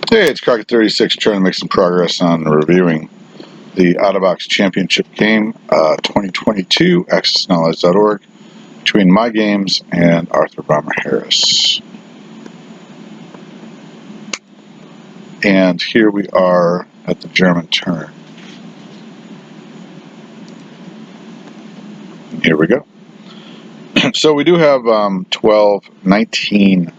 Hey, it's Crockett36 trying to make some progress on reviewing the out-of-box championship game 2022, accessknowledge.org, between Myygames and Arthur Bomber Harris. And here we are at the German turn. Here we go. So we do have 19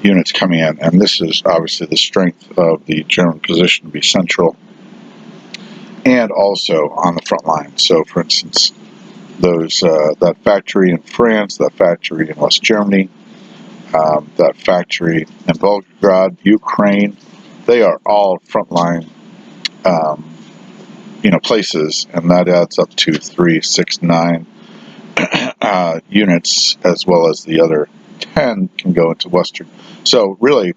units coming in, and this is obviously the strength of the German position to be central and also on the front line. So for instance, those that factory in France, that factory in West Germany, that factory in Volgograd, Ukraine, they are all frontline places, and that adds up to 3, 6, 9 units, as well as the other 10 can go into Western. So really,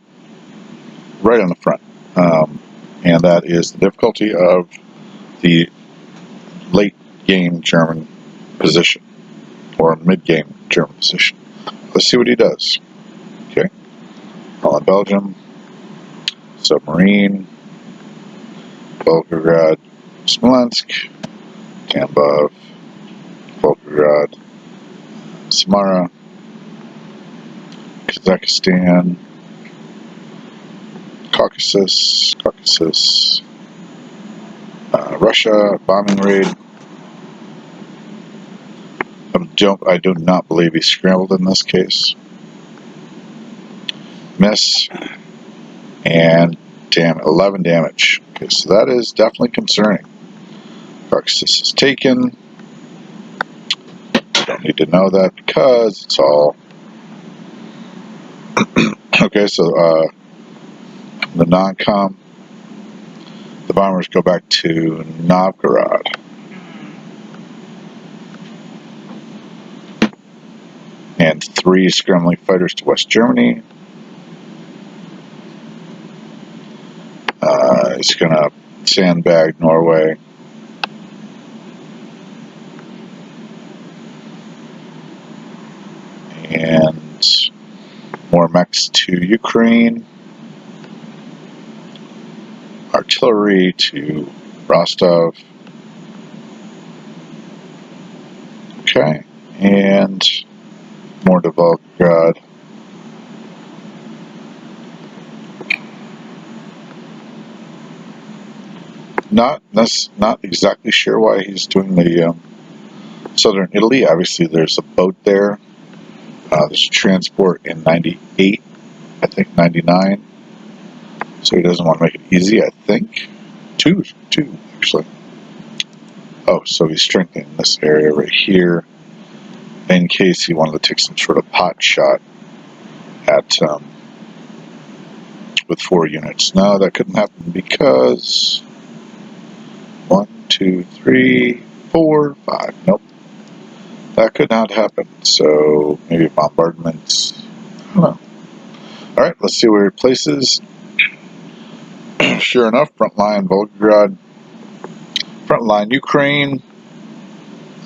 right on the front, and that is the difficulty of the late game German position, or mid-game German position. Let's see what he does. Okay, Holland, Belgium, submarine, Volgograd, Smolensk, Tambov, Volgograd, Samara, Kazakhstan, Caucasus, Russia, bombing raid. I do not believe he scrambled in this case. Miss, and damn, 11 damage. Okay, so that is definitely concerning. Caucasus is taken. Don't need to know that because it's all okay. So the non-com, the bombers go back to Novgorod. And 3 scrambling fighters to West Germany. He's going to sandbag Norway. And more mechs to Ukraine. Artillery to Rostov. Okay. And more to Volgograd. Not exactly sure why he's doing the southern Italy. Obviously, there's a boat there. There's a transport in 98, I think 99. So he doesn't want to make it easy, I think. Two actually. Oh, so he's strengthening this area right here in case he wanted to take some sort of pot shot at with 4 units. No, that couldn't happen because 1, 2, 3, 4, 5. Nope. That could not happen. So maybe bombardments. I don't know. Alright, let's see where it places. Sure enough, front line Volgograd, front line Ukraine,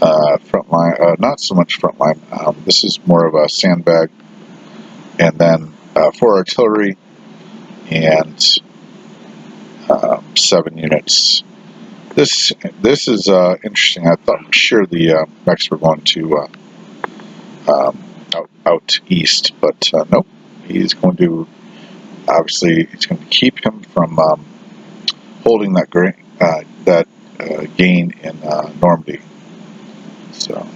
front line, not so much front line. This is more of a sandbag. And then 4 artillery and 7 units. This is interesting. I thought for sure the mechs were going to out east, but nope. He's going to it's going to keep him from holding that gain in Normandy. So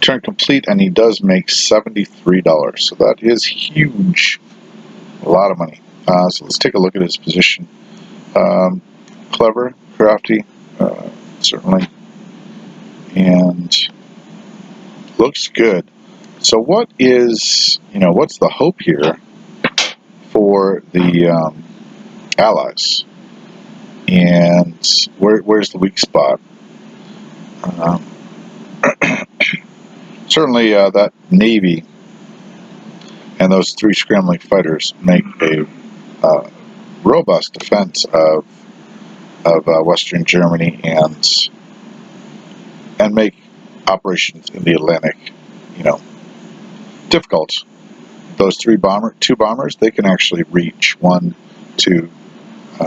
turn complete, and he does make $73. So that is huge. A lot of money. So let's take a look at his position. Clever, crafty, certainly, and looks good. So what is, what's the hope here for the Allies? And where's the weak spot? Certainly that Navy and those 3 scrambling fighters make a robust defense of Western Germany and make operations in the Atlantic, you know, difficult. Those two bombers, they can actually reach 1, 2,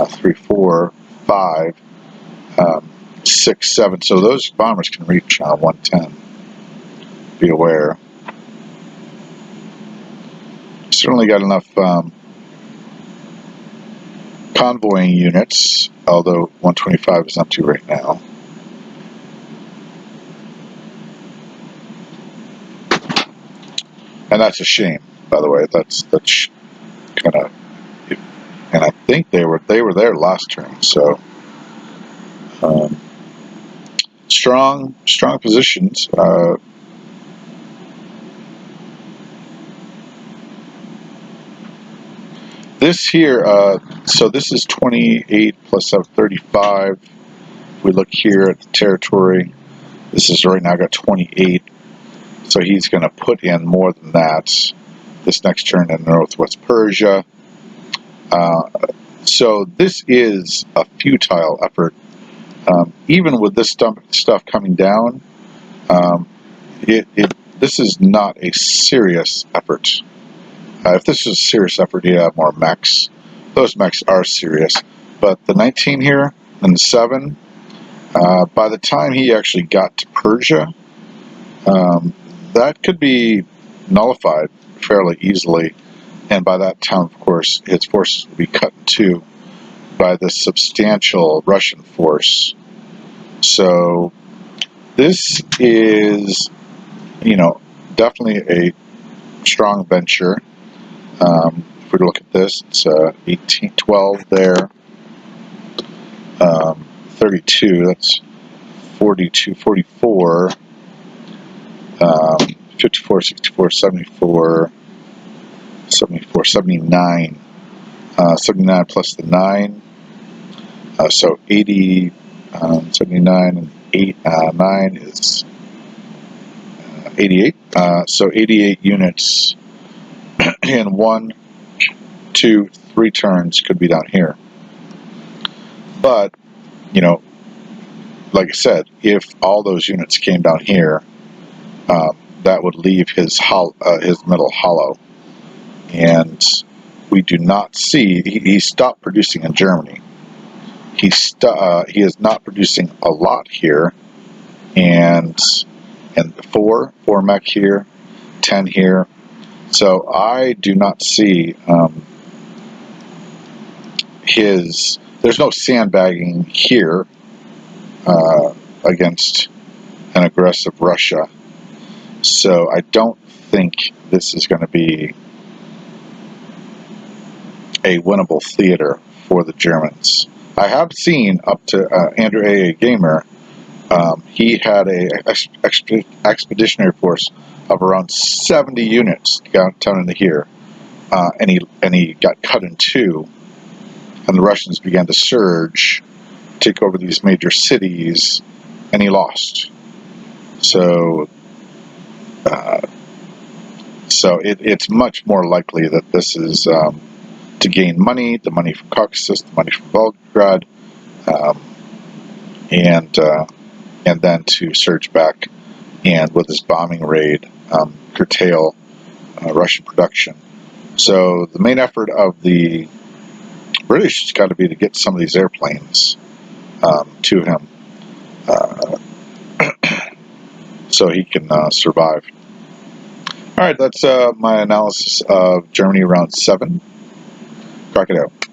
3, 4, 5, 6, 7. So those bombers can reach 110. Be aware. Certainly got enough convoying units, although 125 is not to right now. And that's a shame, by the way. That's kind of, and I think they were there last turn. So strong positions. This here, so this is 28 plus 7, 35. If we look here at the territory, this is right now got 28. So he's going to put in more than that this next turn in Northwest Persia. So this is a futile effort. Even with this stuff coming down, this is not a serious effort. If this was a serious effort, you'd have more mechs. Those mechs are serious. But the 19 here and the 7, by the time he actually got to Persia, that could be nullified fairly easily. And by that time, of course, his forces will be cut in two by the substantial Russian force. So this is, you know, definitely a strong venture. If we look at this, it's 1812 there, 32, that's 42, 44, 54, 64, 74, 74, 79, 79 plus the 9, so 80, 79 and 9 is 88, so 88 units in 1, 2, 3 turns could be down here. But, you know, like I said, if all those units came down here, that would leave his middle hollow. And we do not see, he stopped producing in Germany. He is not producing a lot here. And 4 mech here, 10 here. So I do not see there's no sandbagging here against an aggressive Russia. So I don't think this is going to be a winnable theater for the Germans. I have seen up to Andrew A. Gamer, he had a expeditionary force of around 70 units down into here, and he got cut in two, and the Russians began to surge, take over these major cities, and he lost. So it's much more likely that this is to gain money, the money from Caucasus, the money from Volgograd, and then to surge back and with this bombing raid curtail Russian production. So the main effort of the British has got to be to get some of these airplanes to him so he can survive. All right, that's my analysis of Germany round 7. Crack it out.